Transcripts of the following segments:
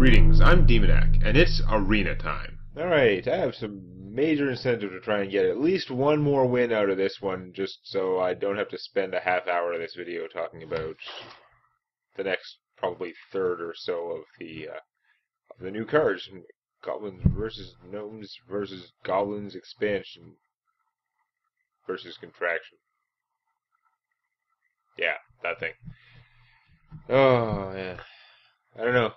Greetings, I'm Demonac, and it's arena time. Alright, I have some major incentive to try and get at least one more win out of this one, just so I don't have to spend a half hour of this video talking about the next probably third or so of the new cards. Goblins versus Gnomes versus Goblins expansion versus contraction. Yeah, that thing. Oh, yeah. I don't know.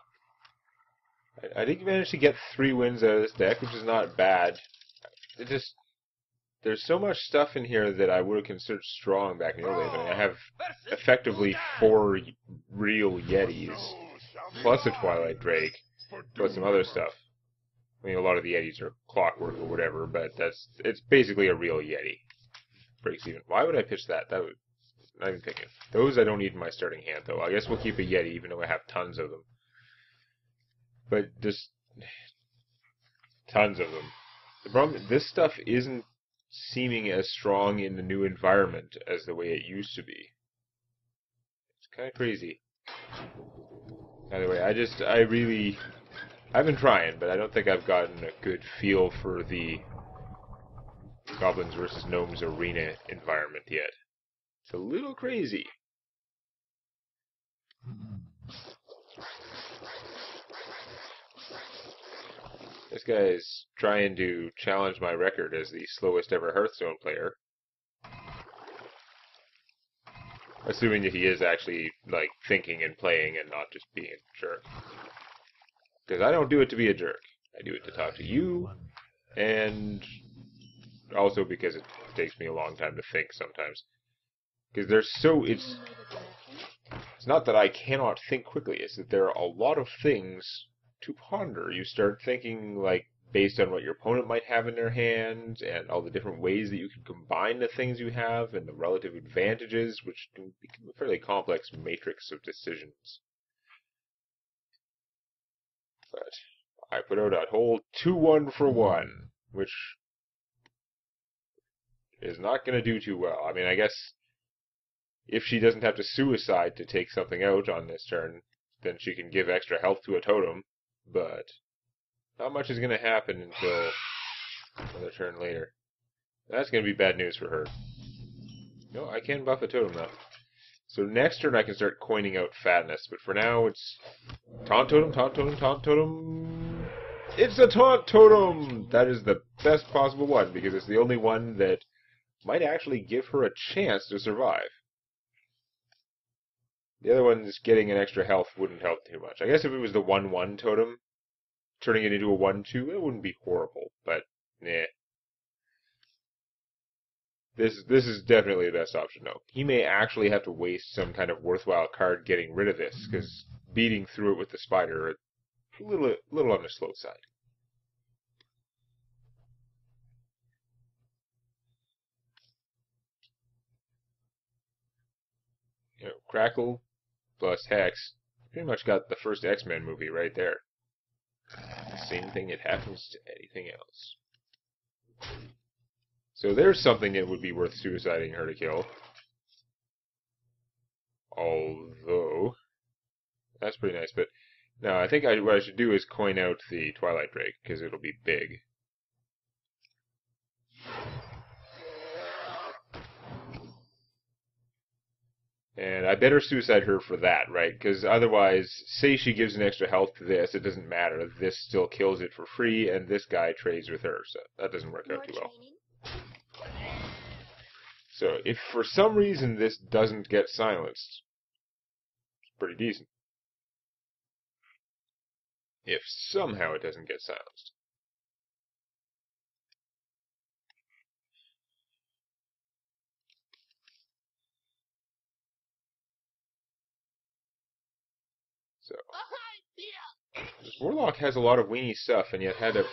I think you managed to get 3 wins out of this deck, which is not bad. It just... There's so much stuff in here that I would have considered strong back in the old days. I mean, I have effectively 4 real Yetis, plus a Twilight Drake, plus some other stuff. I mean, a lot of the Yetis are clockwork or whatever, but it's basically a real Yeti. Breaks even. Why would I pitch that? That would... Not even thinking. Those I don't need in my starting hand, though. I guess we'll keep a Yeti, even though I have tons of them. But just... tons of them. The problem, this stuff isn't seeming as strong in the new environment as the way it used to be. It's kind of crazy. Either way, I've been trying, but I don't think I've gotten a good feel for the Goblins versus Gnomes arena environment yet. It's a little crazy. This guy's trying to challenge my record as the slowest ever Hearthstone player. Assuming that he is actually, like, thinking and playing and not just being a jerk. Because I don't do it to be a jerk. I do it to talk to you, and also because it takes me a long time to think sometimes. Because it's not that I cannot think quickly, it's that there are a lot of things to ponder. You start thinking, like, based on what your opponent might have in their hand, and all the different ways that you can combine the things you have, and the relative advantages, which can become a fairly complex matrix of decisions. But I put out a whole 2-1 for 1, which is not going to do too well. I mean, I guess if she doesn't have to suicide to take something out on this turn, then she can give extra health to a totem, but not much is going to happen until another turn later. That's going to be bad news for her. No, I can buff a totem though. So next turn I can start coining out fatness, but for now it's taunt totem, taunt totem, taunt totem. It's a taunt totem! That is the best possible one, because it's the only one that might actually give her a chance to survive. The other one's getting an extra health wouldn't help too much. I guess if it was the 1-1 totem, turning it into a 1-2, it wouldn't be horrible, but nah. This is definitely the best option, though. He may actually have to waste some kind of worthwhile card getting rid of this, because beating through it with the spider is a little on the slow side. You know, Crackle plus Hex pretty much got the first X-Men movie right there. The same thing that happens to anything else. So there's something that would be worth suiciding her to kill. Although, that's pretty nice, but no, I think what I should do is coin out the Twilight Drake, because it'll be big. And I better suicide her for that, right? Because otherwise, say she gives an extra health to this, it doesn't matter. This still kills it for free, and this guy trades with her, so that doesn't work out too well. So, if for some reason this doesn't get silenced, it's pretty decent. If somehow it doesn't get silenced. So, this Warlock has a lot of weenie stuff, and yet had an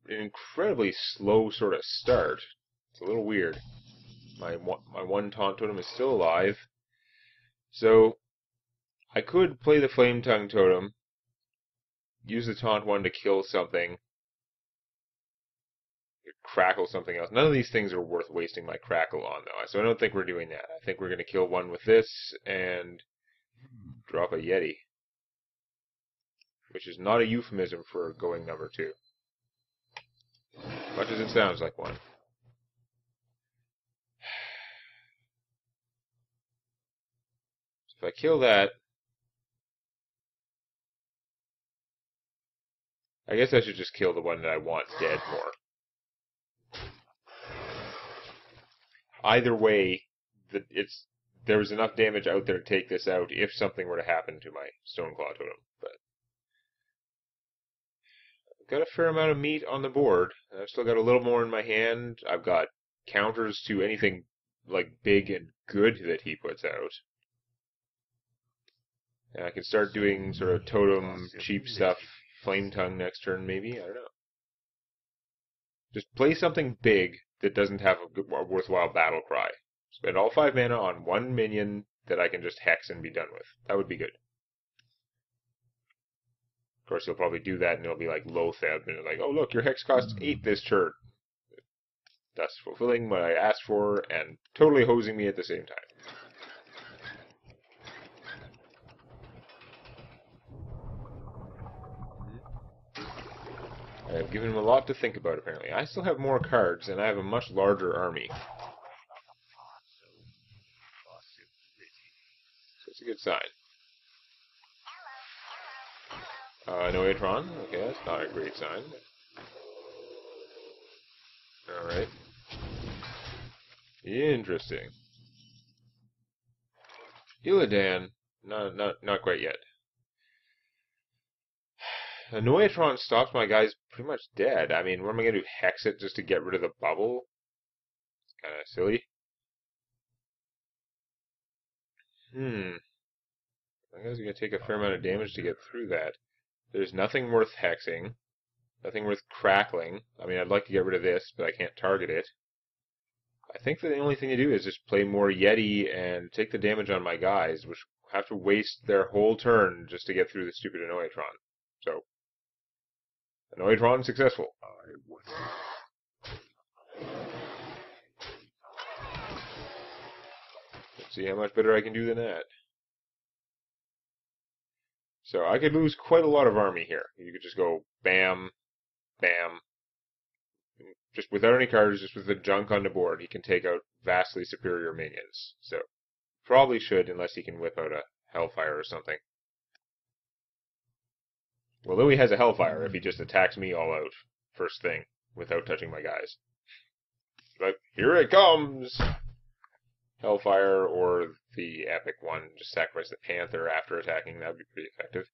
incredibly slow sort of start. It's a little weird. My one taunt totem is still alive. So, I could play the Flame Tongue totem, use the taunt one to kill something, crackle something else. None of these things are worth wasting my crackle on, though. So I don't think we're doing that. I think we're going to kill one with this and drop a Yeti. which is not a euphemism for going number 2. Much as it sounds like one. So if I kill that, I guess I should just kill the one that I want dead more. Either way, there's enough damage out there to take this out if something were to happen to my Stoneclaw Totem. But I've got a fair amount of meat on the board. I've still got a little more in my hand. I've got counters to anything like big and good that he puts out. And I can start doing sort of totem cheap stuff, Flame Tongue next turn maybe, I don't know. Just play something big that doesn't have a worthwhile battle cry. Spend all 5 mana on one minion that I can just hex and be done with. That would be good. Of course, you'll probably do that and it'll be like Lotheb, and like, oh look, your hex costs 8 this turn. Thus fulfilling what I asked for and totally hosing me at the same time. I've given him a lot to think about, apparently. I still have more cards, and I have a much larger army. So it's a good sign. Noatron. Okay, that's not a great sign. Alright. Interesting. Illidan. Not quite yet. Noatron stops my guys pretty much dead. I mean, what am I going to do? Hex it just to get rid of the bubble? It's kind of silly. I guess I'm going to take a fair amount of damage to get through that. There's nothing worth hexing. Nothing worth crackling. I mean, I'd like to get rid of this, but I can't target it. I think that the only thing to do is just play more Yeti and take the damage on my guys, which have to waste their whole turn just to get through the stupid Anoitron. So, Anoitron successful. Let's see how much better I can do than that. So I could lose quite a lot of army here. You could just go bam, bam. Just without any cards, just with the junk on the board, he can take out vastly superior minions. So, probably should, unless he can whip out a Hellfire or something. Well, though he has a Hellfire if he just attacks me all out first thing, without touching my guys. But here it comes! Hellfire or the epic one, just sacrifice the Panther after attacking, that would be pretty effective.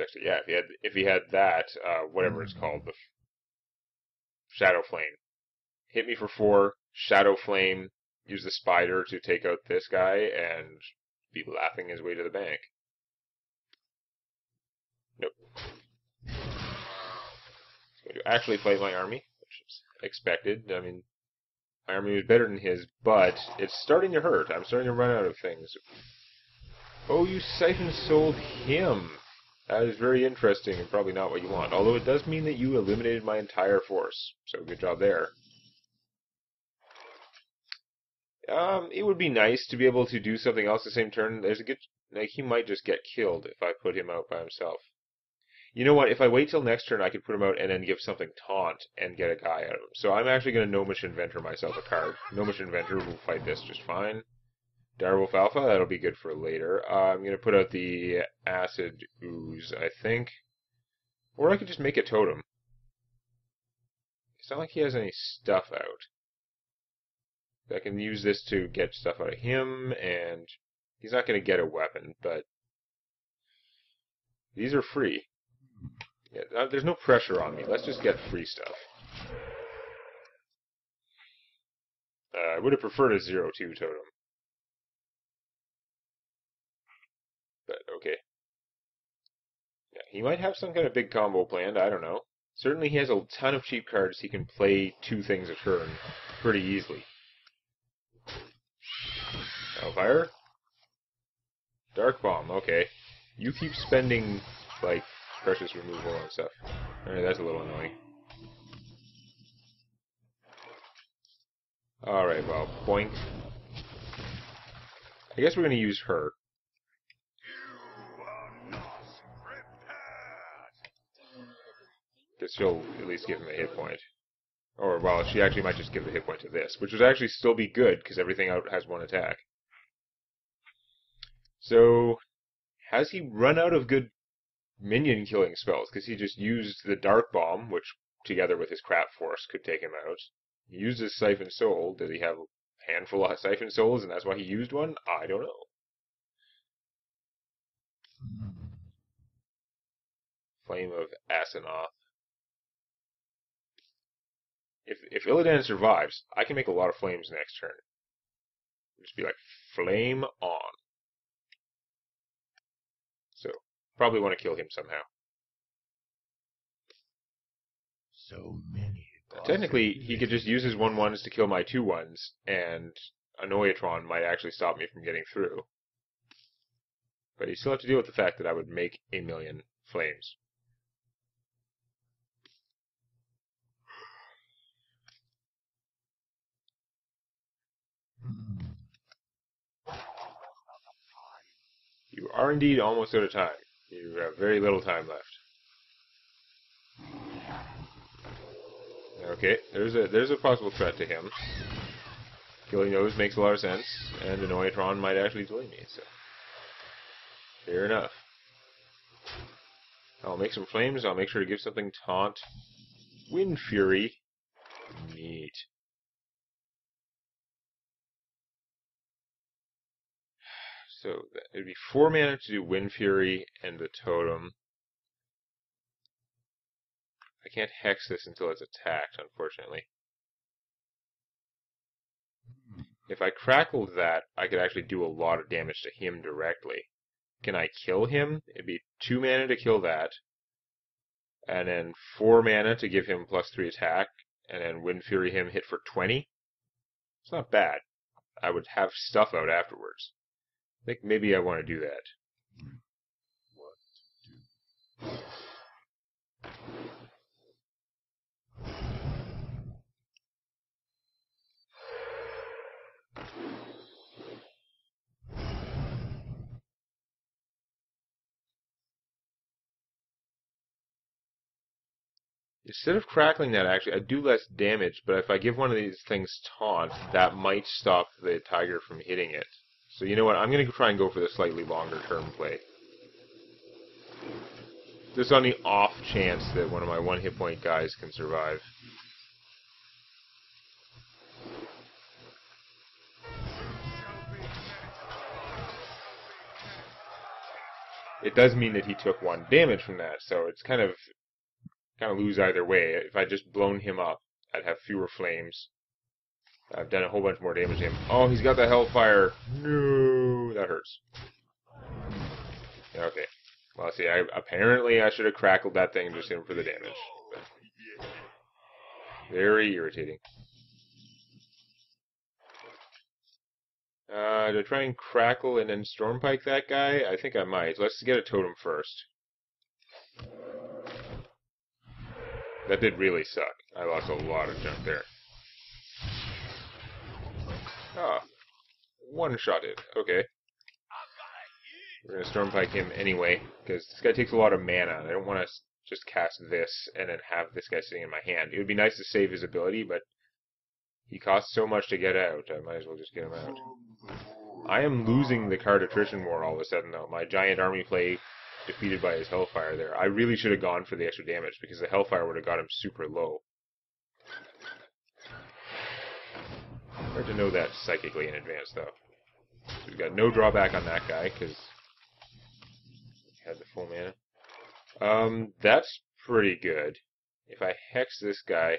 Actually, yeah, if he had that, whatever it's called, the Shadow Flame. Hit me for 4, Shadow Flame, use the Spider to take out this guy, and be laughing his way to the bank. Nope. I'm going to actually fight my army, which is expected. I mean, my army was better than his, but it's starting to hurt. I'm starting to run out of things. Oh, you siphon sold him! That is very interesting and probably not what you want. Although it does mean that you eliminated my entire force. So good job there. It would be nice to be able to do something else the same turn. There's a good... Like, he might just get killed if I put him out by himself. You know what? If I wait till next turn, I could put him out and then give something taunt and get a guy out of him. So I'm actually going to Gnomish Inventor myself a card. Gnomish Inventor will fight this just fine. Direwolf Alpha, that'll be good for later. I'm going to put out the Acid Ooze, I think. Or I could just make a totem. It's not like he has any stuff out. I can use this to get stuff out of him, and he's not going to get a weapon, but these are free. Yeah, there's no pressure on me. Let's just get free stuff. I would have preferred a 0-2 totem. But, okay. Yeah, he might have some kind of big combo planned, I don't know. Certainly he has a ton of cheap cards. He can play 2 things a turn pretty easily. Hellfire? Dark Bomb, okay. You keep spending, like, precious removal and stuff. Alright, that's a little annoying. Alright, well, boink. I guess we're going to use her. Because she'll at least give him a hit point. Or, well, she actually might just give the hit point to this, which would actually still be good, because everything out has one attack. So, has he run out of good minion killing spells? Because he just used the Dark Bomb, which, together with his Crap Force, could take him out. He used his Siphon Soul. Did he have a handful of Siphon Souls, and that's why he used one? I don't know. Flame of Asenath. If Illidan survives, I can make a lot of flames next turn. Just be like, flame on. So, probably want to kill him somehow. So many. Technically, he could just use his 1/1s to kill my 2/1s, and Annoyatron might actually stop me from getting through. But you still have to deal with the fact that I would make a million flames. You are indeed almost out of time. You have very little time left. Okay, there's a possible threat to him. Killing those makes a lot of sense, and Annoyatron might actually delay me, so fair enough. I'll make some flames, I'll make sure to give something taunt. Windfury. Neat. So it'd be 4 mana to do Windfury and the totem. I can't hex this until it's attacked, unfortunately. If I crackled that, I could actually do a lot of damage to him directly. Can I kill him? It'd be 2 mana to kill that, and then 4 mana to give him +3 attack, and then Windfury him hit for 20. It's not bad. I would have stuff out afterwards. I think maybe I want to do that. Instead of crackling that, actually, I do less damage, but if I give one of these things taunt, that might stop the tiger from hitting it. So you know what, I'm going to try and go for the slightly longer term play. Just on the off chance that one of my 1 hit point guys can survive. It does mean that he took 1 damage from that, so it's kind of lose either way. If I'd just blown him up, I'd have fewer flames. I've done a whole bunch more damage to him. Oh, he's got the Hellfire. No, that hurts. Okay. Well, see, apparently I should have crackled that thing and just hit him for the damage. But very irritating. Do I try and crackle and then Stormpike that guy? I think I might. Let's get a totem first. That did really suck. I lost a lot of junk there. Ah, one-shot it. Okay. We're gonna Stormpike him anyway, because this guy takes a lot of mana. I don't want to just cast this and then have this guy sitting in my hand. It would be nice to save his ability, but he costs so much to get out, I might as well just get him out. I am losing the card attrition war all of a sudden, though. My giant army play defeated by his Hellfire there. I really should have gone for the extra damage, because the Hellfire would have got him super low. Hard to know that psychically in advance, though. So we've got no drawback on that guy, because he had the full mana. That's pretty good. If I hex this guy...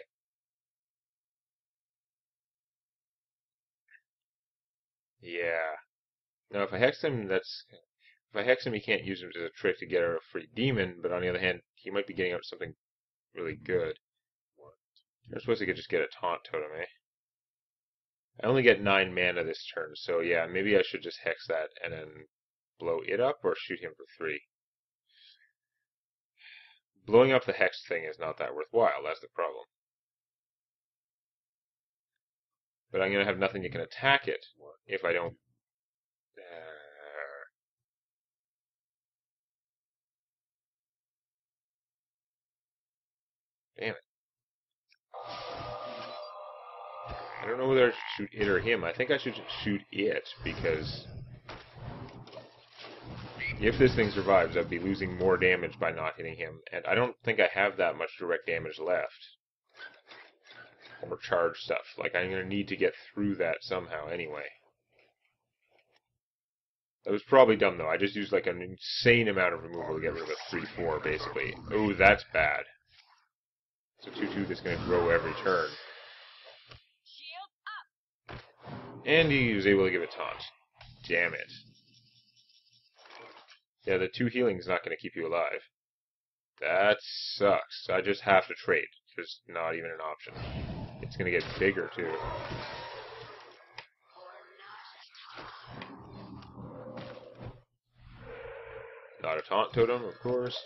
Yeah. Now, if I hex him, if I hex him, he can't use him as a trick to get out a free demon, but on the other hand, he might be getting out something really good. I suppose he could just get a taunt totem, eh? I only get 9 mana this turn, so yeah, maybe I should just hex that and then blow it up, or shoot him for 3. Blowing up the hex thing is not that worthwhile, that's the problem. But I'm going to have nothing that can attack it if I don't Damn it. I don't know whether I should shoot it or him. I think I should shoot it, because if this thing survives, I'd be losing more damage by not hitting him, and I don't think I have that much direct damage left. Or charge stuff. Like, I'm going to need to get through that somehow anyway. That was probably dumb, though. I just used, like, an insane amount of removal to get rid of a 3-4, basically. Oh, that's bad. It's a 2-2 that's going to grow every turn. And he was able to give a taunt. Damn it. Yeah, the 2 healing is not going to keep you alive. That sucks. I just have to trade. There's not even an option. It's going to get bigger, too. Not a taunt totem, of course.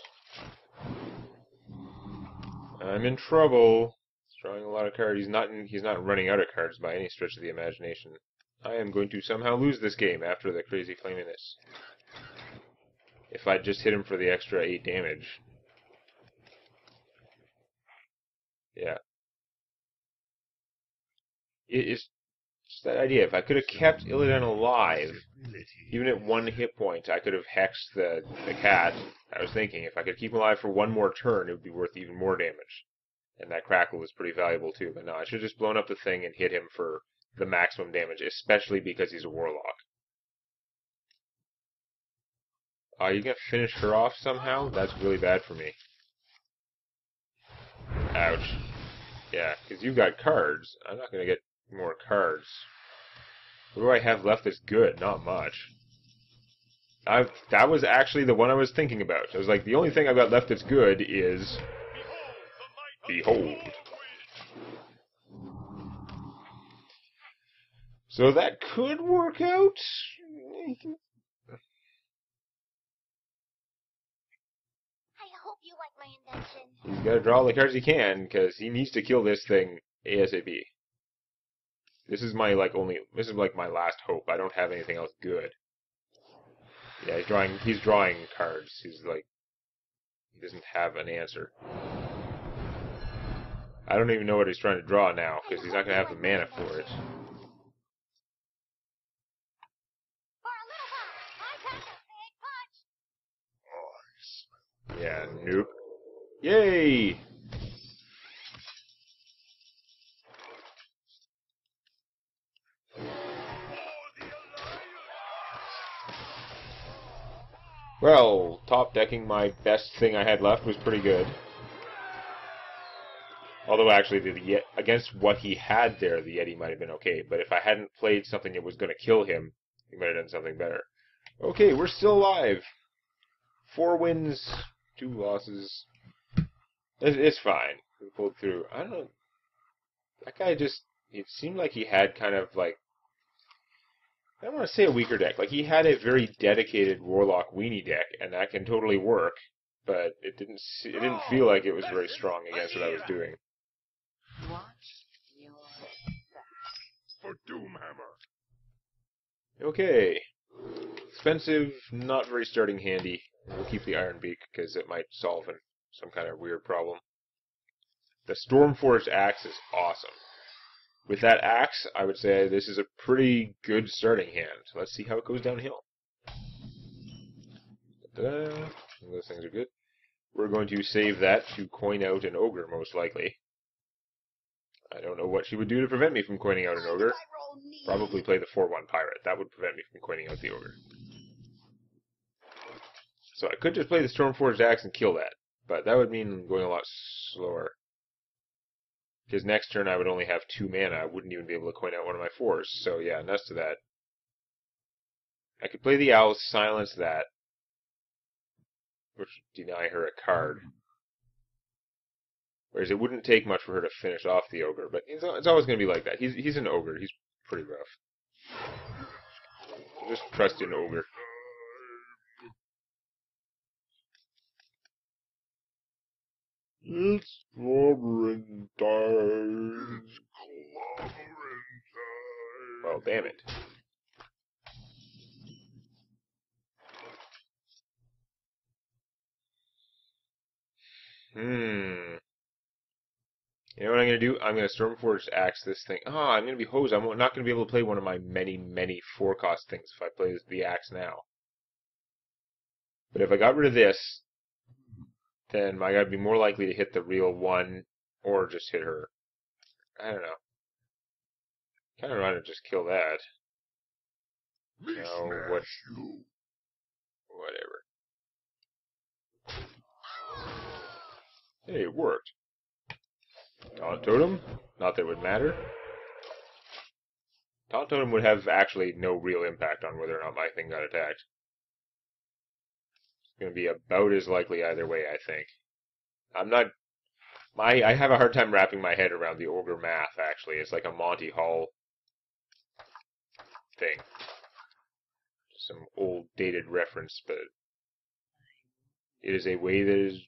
I'm in trouble. He's drawing a lot of cards. He's not running out of cards by any stretch of the imagination. I am going to somehow lose this game after the crazy flaminess. If I just hit him for the extra 8 damage. Yeah. It's just that idea. If I could have kept Illidan alive, even at 1 hit point, I could have hexed the cat. I was thinking, if I could keep him alive for 1 more turn, it would be worth even more damage. And that crackle was pretty valuable too. But no, I should have just blown up the thing and hit him for the maximum damage, especially because he's a warlock. Are you going to finish her off somehow? That's really bad for me. Ouch. Yeah, because you've got cards. I'm not going to get more cards. What do I have left that's good? Not much. That was actually the one I was thinking about. I was like, the only thing I've got left that's good is... Behold. So that could work out. I hope you like my invention. He's got to draw all the cards he can, because he needs to kill this thing ASAP. This is my my last hope. I don't have anything else good. Yeah, he's drawing cards. He doesn't have an answer. I don't even know what he's trying to draw now, because he's not going to have the mana for it. Yeah, nope. Yay! Well, top decking my best thing I had left was pretty good. Although, actually, against what he had there, the Yeti might have been okay. But if I hadn't played something that was going to kill him, he might have done something better. Okay, we're still alive. 4 wins, 2 losses. It's fine. We pulled through. I don't know. That guy it seemed like he had kind of like, I don't want to say a weaker deck. Like, he had a very dedicated Warlock weenie deck, and that can totally work. But it didn't feel like it was very strong against what I was doing. Watch your back. For Doomhammer. Okay. Expensive, not very starting handy. We'll keep the Iron Beak, because it might solve some kind of weird problem. The Stormforged Axe is awesome. With that axe, I would say this is a pretty good starting hand. Let's see how it goes downhill. Ta-da. Those things are good. We're going to save that to coin out an ogre, most likely. I don't know what she would do to prevent me from coining out an ogre. Probably play the 4-1 pirate. That would prevent me from coining out the ogre. So I could just play the Stormforged Axe and kill that. But that would mean going a lot slower. Because next turn I would only have 2 mana. I wouldn't even be able to coin out one of my 4s. So yeah, next to that. I could play the Owl, silence that. Which would deny her a card. Whereas it wouldn't take much for her to finish off the ogre. But it's always going to be like that. He's an ogre. He's pretty rough. Just trust in ogre. It's clobbering time. Well, damn it. I'm going to do? I'm going to Stormforged Axe this thing. Oh, I'm going to be hosed. I'm not going to be able to play one of my many, many 4-cost things if I play the Axe now. But if I got rid of this, then I got to be more likely to hit the real one or just hit her. I don't know. Kind of want to just kill that. No, what? Whatever. Hey, it worked. Taunt Totem? Not that it would matter. Taunt Totem would have actually no real impact on whether or not my thing got attacked. It's going to be about as likely either way, I think. I'm not... I have a hard time wrapping my head around the Ogre math, actually. It's like a Monty Hall thing. Some old, dated reference, but it is a way that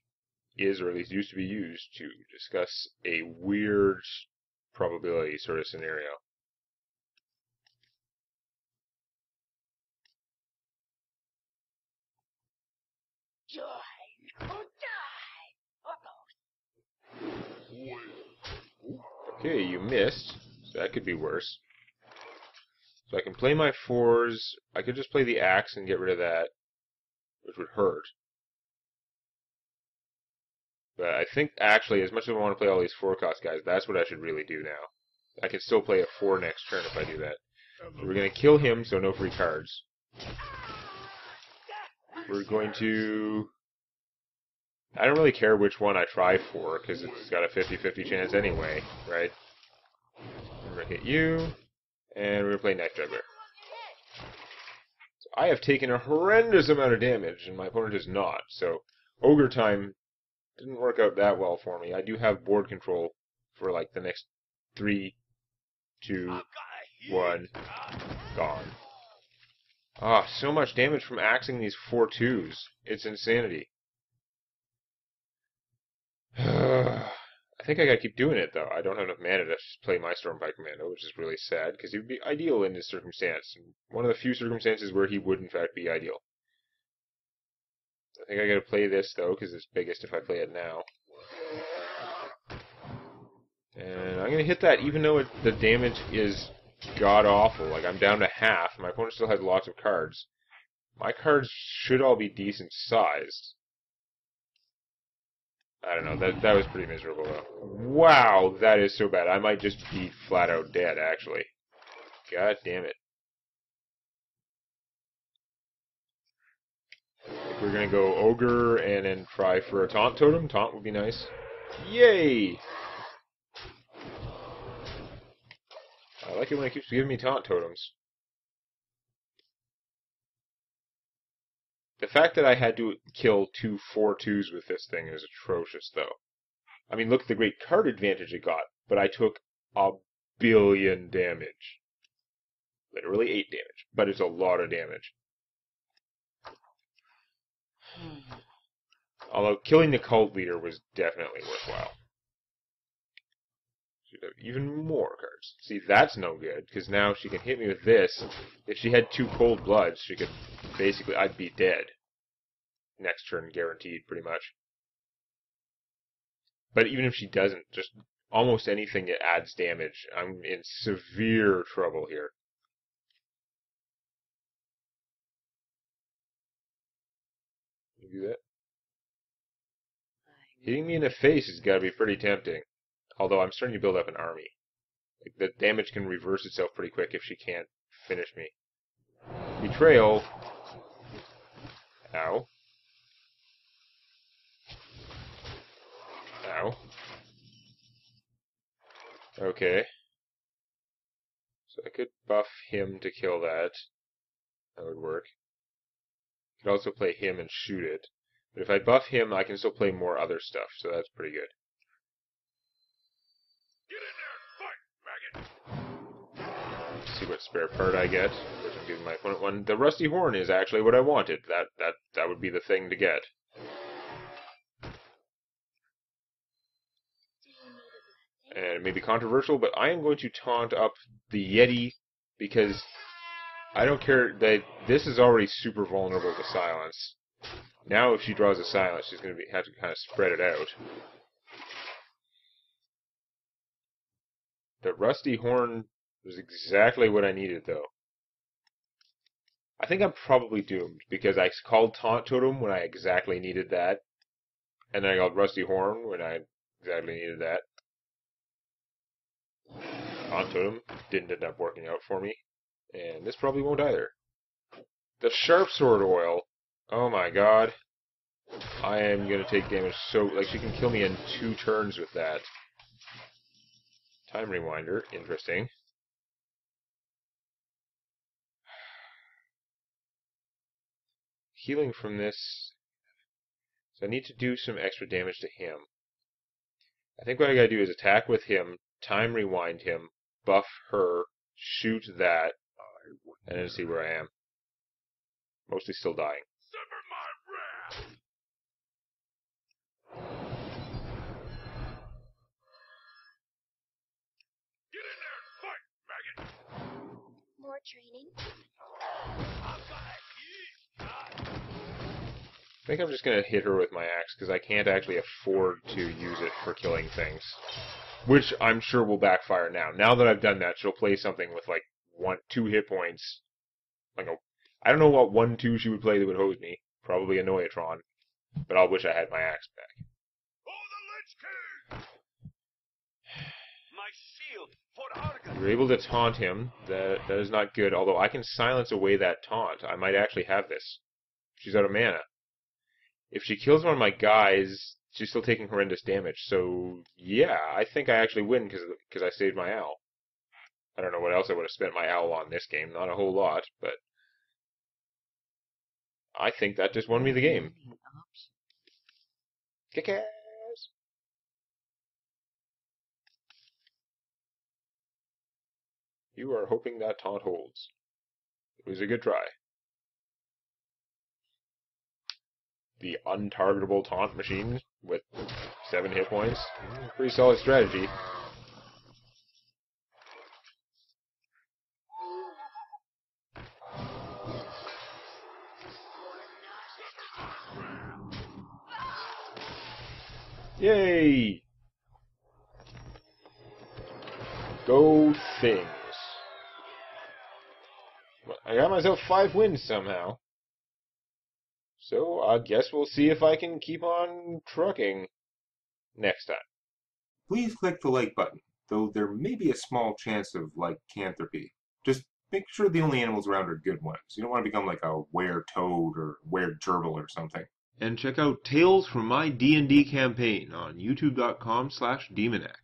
is, or at least used to be used, to discuss a weird probability sort of scenario. Joy or die. Okay, you missed, so that could be worse. So I can play my 4s. I could just play the axe and get rid of that, which would hurt. But I think, actually, as much as I want to play all these 4-cost guys, that's what I should really do now. I can still play a 4 next turn if I do that. So we're going to kill him, so no free cards. We're going to... I don't really care which one I try for, because it's got a 50-50 chance anyway, right? We're going to hit you, and we're going to play Knife Juggler. So I have taken a horrendous amount of damage, and my opponent has not, so Ogre Time didn't work out that well for me. I do have board control for like the next 3, 2, 1, gone. Ah, so much damage from axing these 4/2s. It's insanity. I think I gotta keep doing it though. I don't have enough mana to play my Stormfire Commando, which is really sad, because he would be ideal in this circumstance. One of the few circumstances where he would in fact be ideal. I think I gotta play this though, because it's biggest if I play it now. And I'm gonna hit that even though the damage is god-awful. Like, I'm down to half. My opponent still has lots of cards. My cards should all be decent sized. I don't know, that was pretty miserable though. Wow, that is so bad. I might just be flat out dead, actually. God damn it. I think we're gonna go Ogre and then try for a Taunt Totem. Taunt would be nice. Yay! I like it when it keeps giving me Taunt Totems. The fact that I had to kill 2 4/2s with this thing is atrocious, though. I mean, look at the great card advantage it got, but I took a billion damage. Literally 8 damage, but it's a lot of damage. Although, killing the cult leader was definitely worthwhile. She'd have even more cards. See, that's no good, because now she can hit me with this. If she had 2 cold bloods, she could basically, I'd be dead. Next turn, guaranteed, pretty much. But even if she doesn't, just almost anything that adds damage, I'm in severe trouble here. You do that? Hitting me in the face has got to be pretty tempting. Although I'm starting to build up an army. Like, the damage can reverse itself pretty quick if she can't finish me. Betrayal. Ow. Ow. Okay. So I could buff him to kill that. That would work. I could also play him and shoot it. But if I buff him, I can still play more other stuff, so that's pretty good. Get in there, fight, maggot! Let's see what spare part I get. Which I'm giving my opponent one. The Rusty Horn is actually what I wanted. That would be the thing to get. And it may be controversial, but I am going to taunt up the Yeti because I don't care that this is already super vulnerable to silence. Now if she draws a silence, she's going to have to kind of spread it out. The Rusty Horn was exactly what I needed, though. I think I'm probably doomed, because I called Taunt Totem when I exactly needed that, and then I called Rusty Horn when I exactly needed that. Taunt Totem didn't end up working out for me, and this probably won't either. The Sharp Sword Oil. Oh my god. I am gonna take damage so... Like, she can kill me in 2 turns with that. Time Rewinder. Interesting. Healing from this... So I need to do some extra damage to him. I think what I gotta do is attack with him, Time Rewind him, buff her, shoot that, and then see where I am. Mostly still dying. Sever my wrath! Get in there and fight, maggot! More training? I think I'm just gonna hit her with my axe, because I can't actually afford to use it for killing things. Which I'm sure will backfire now. Now that I've done that, she'll play something with like 2 hit points. Like I don't know what 1/2 she would play that would hose me. Probably a Noyatron. But I'll wish I had my axe back. Oh, the Lich King! My shield for Argus! You're able to taunt him. That is not good. Although I can silence away that taunt. I might actually have this. She's out of mana. If she kills one of my guys, she's still taking horrendous damage. So, yeah, I think I actually win because I saved my owl. I don't know what else I would have spent my owl on this game. Not a whole lot, but I think that just won me the game. Kick-ass! You are hoping that taunt holds. It was a good try. The untargetable taunt machine with 7 hit points. Pretty solid strategy. Yay! Go things. I got myself 5 wins somehow. So I guess we'll see if I can keep on trucking next time. Please click the like button, though there may be a small chance of lycanthropy. Just make sure the only animals around are good ones. You don't want to become like a were-toad or were-gerbil or something. And check out Tales from My D&D Campaign on youtube.com/demonac.